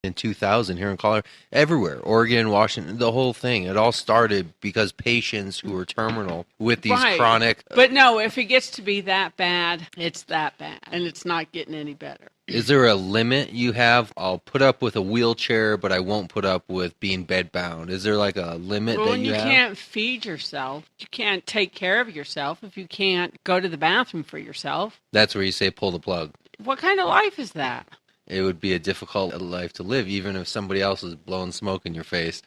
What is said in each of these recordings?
in 2000 here in Colorado, everywhere, Oregon, Washington, the whole thing. It all started because patients who were terminal with these chronic. But no, if it gets to be that bad, it's that bad, and it's not getting any better. Is there a limit you have? I'll put up with a wheelchair, but I won't put up with being bedbound. Is there like a limit that you have? You can't feed yourself. You can't take care of yourself if you can't go to the bathroom for yourself. That's where you say pull the plug. What kind of life is that? It would be a difficult life to live, even if somebody else is blowing smoke in your face.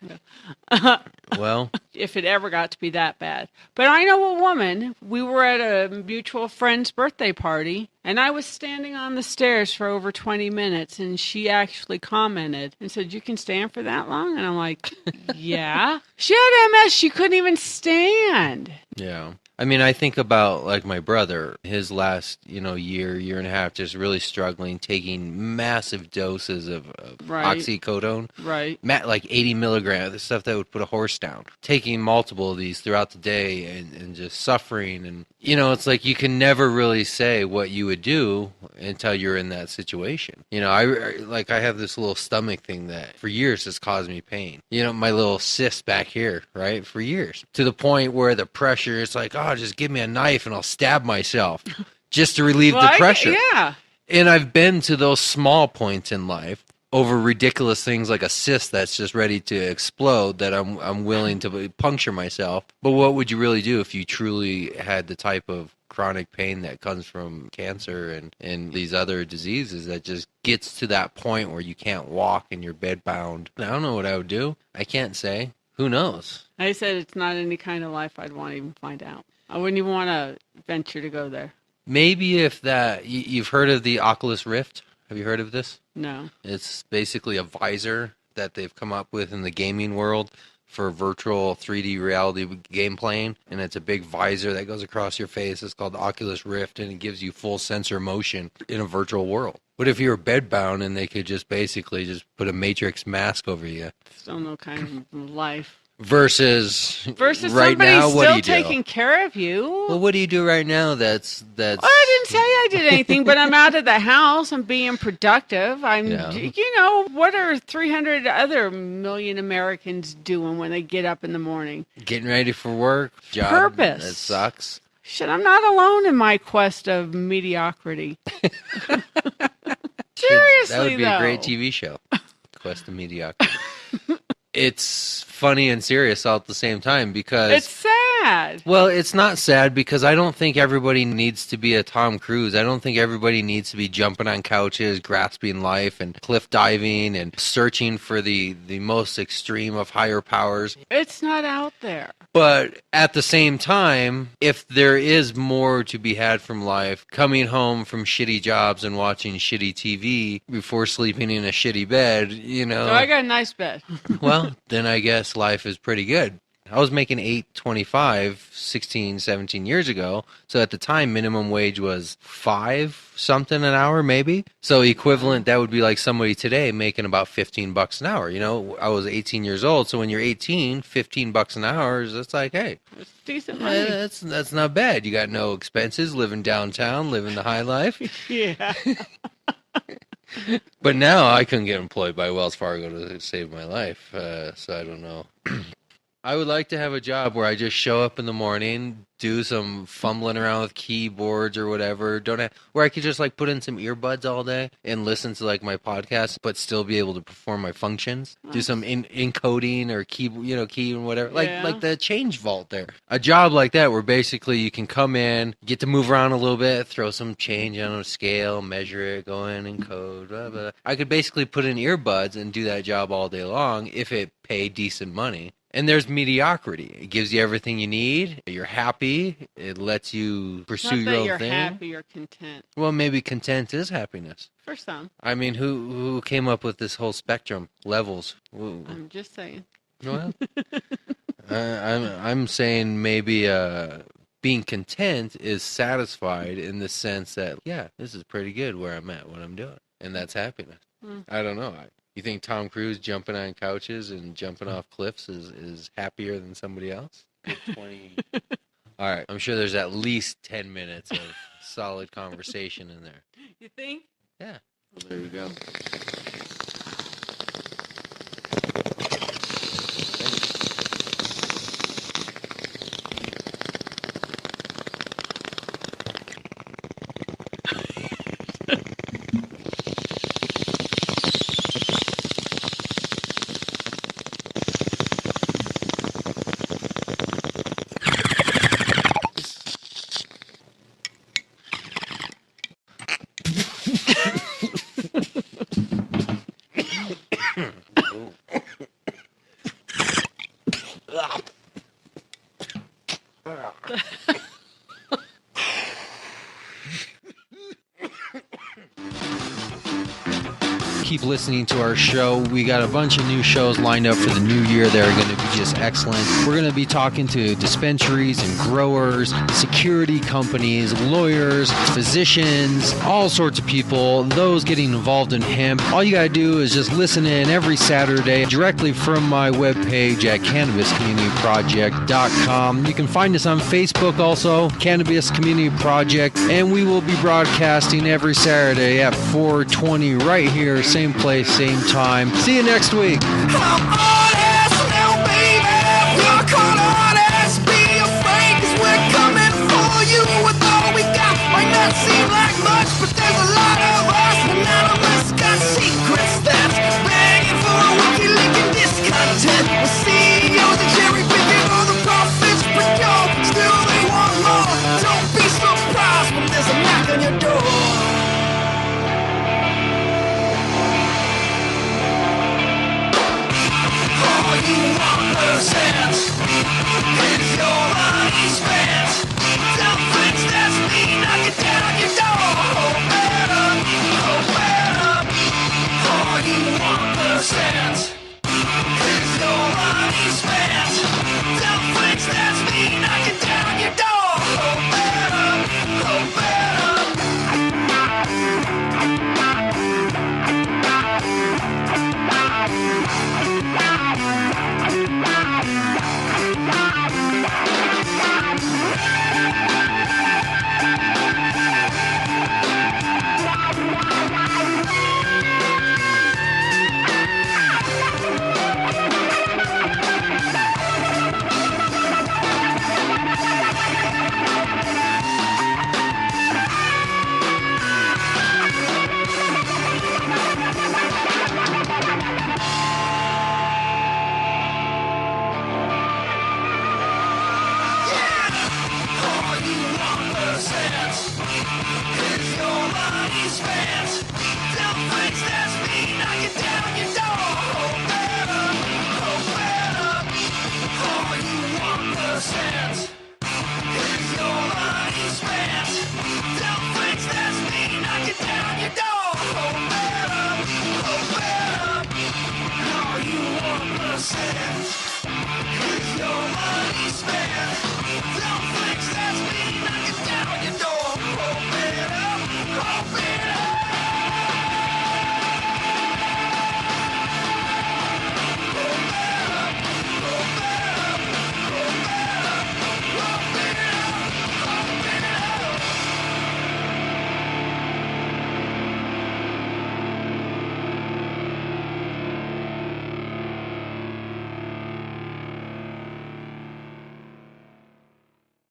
Well, if it ever got to be that bad. But I know a woman, we were at a mutual friend's birthday party, and I was standing on the stairs for over 20 minutes, and she actually commented and said, "You can stand for that long?" And I'm like, yeah. She had MS. She couldn't even stand. Yeah. I mean, I think about like my brother, his last, year and a half, just really struggling, taking massive doses of oxycodone. Right. Like 80 milligrams, the stuff that would put a horse down. Taking multiple of these throughout the day and just suffering. And, it's like you can never really say what you would do until you're in that situation. I have this little stomach thing that for years has caused me pain. My little cyst back here, right? For years. To the point where the pressure, it's like, oh, just give me a knife and I'll stab myself just to relieve the pressure. Yeah. And I've been to those small points in life over ridiculous things like a cyst that's just ready to explode that I'm willing to puncture myself. But what would you really do if you truly had the type of chronic pain that comes from cancer and these other diseases that just gets to that point where you can't walk and you're bedbound? I don't know what I would do. I can't say. Who knows? I said it's not any kind of life I'd want to even find out. I wouldn't even want to venture to go there. Maybe if that, you've heard of the Oculus Rift? Have you heard of this? No. It's basically a visor that they've come up with in the gaming world for virtual 3D reality game playing. And it's a big visor that goes across your face. It's called the Oculus Rift, and it gives you full sensor motion in a virtual world. What if you were bedbound and they could just basically just put a Matrix mask over you? Still no kind of life. Versus right somebody now, what do you do? Still taking care of you. Well, what do you do right now? That's. Well, I didn't say I did anything, but I'm out of the house. I'm being productive. What are 300 other million Americans doing when they get up in the morning? Getting ready for work. Job. Purpose. That sucks. Shit, I'm not alone in my quest of mediocrity. Seriously, that would be a great TV show. Quest of Mediocrity. It's funny and serious all at the same time because... It's sad. Well, it's not sad because I don't think everybody needs to be a Tom Cruise. I don't think everybody needs to be jumping on couches, grasping life, and cliff diving, and searching for the most extreme of higher powers. It's not out there. But at the same time, if there is more to be had from life, coming home from shitty jobs and watching shitty TV before sleeping in a shitty bed, So I got a nice bed. Well, then I guess life is pretty good. I was making $8.25 16, 17 years ago. So at the time, minimum wage was $5 something an hour, maybe. So equivalent, that would be like somebody today making about $15 an hour. I was 18 years old. So when you're 18, $15 an hour, that's like, hey, it's decent money. That's not bad. You got no expenses, living downtown, living the high life. Yeah. But now I couldn't get employed by Wells Fargo to save my life. So I don't know. I would like to have a job where I just show up in the morning, do some fumbling around with keyboards or whatever. Where I could just like put in some earbuds all day and listen to like my podcast, but still be able to perform my functions. Nice. Do some encoding or key and whatever. Like the change vault there. A job like that where basically you can come in, get to move around a little bit, throw some change on a scale, measure it, go in and code. Blah, blah. I could basically put in earbuds and do that job all day long if it paid decent money. And there's mediocrity. It gives you everything you need. You're happy. It lets you pursue your own thing. Not that you're happy, you're content. Well, maybe content is happiness. For some. I mean, who came up with this whole spectrum, levels? Ooh. I'm just saying. Well, I'm saying maybe being content is satisfied in the sense that, yeah, this is pretty good where I'm at, what I'm doing. And that's happiness. I don't know. You think Tom Cruise jumping on couches and jumping off cliffs is happier than somebody else? 20. All right. I'm sure there's at least 10 minutes of solid conversation in there. You think? Yeah. Well, there you go. keep listening to our show. We got a bunch of new shows lined up for the new year that are going to be just excellent. We're going to be talking to dispensaries and growers, security companies, lawyers, physicians, all sorts of people, those getting involved in hemp. All you got to do is just listen in every Saturday directly from my webpage at cannabiscommunityproject.com. You can find us on Facebook also, Cannabis Community Project, and we will be broadcasting every Saturday at 4:20 right here, same place, same time. See you next week. Seem like much, but there's a lot of us, and none of us got secrets that's begging for a wiki link and discontent. With CEOs and cherry picking all the profits, but yo, still they want more. Don't be surprised when there's a knock on your door. All you want is your money spent. Tell friends that's me, knock it down your door.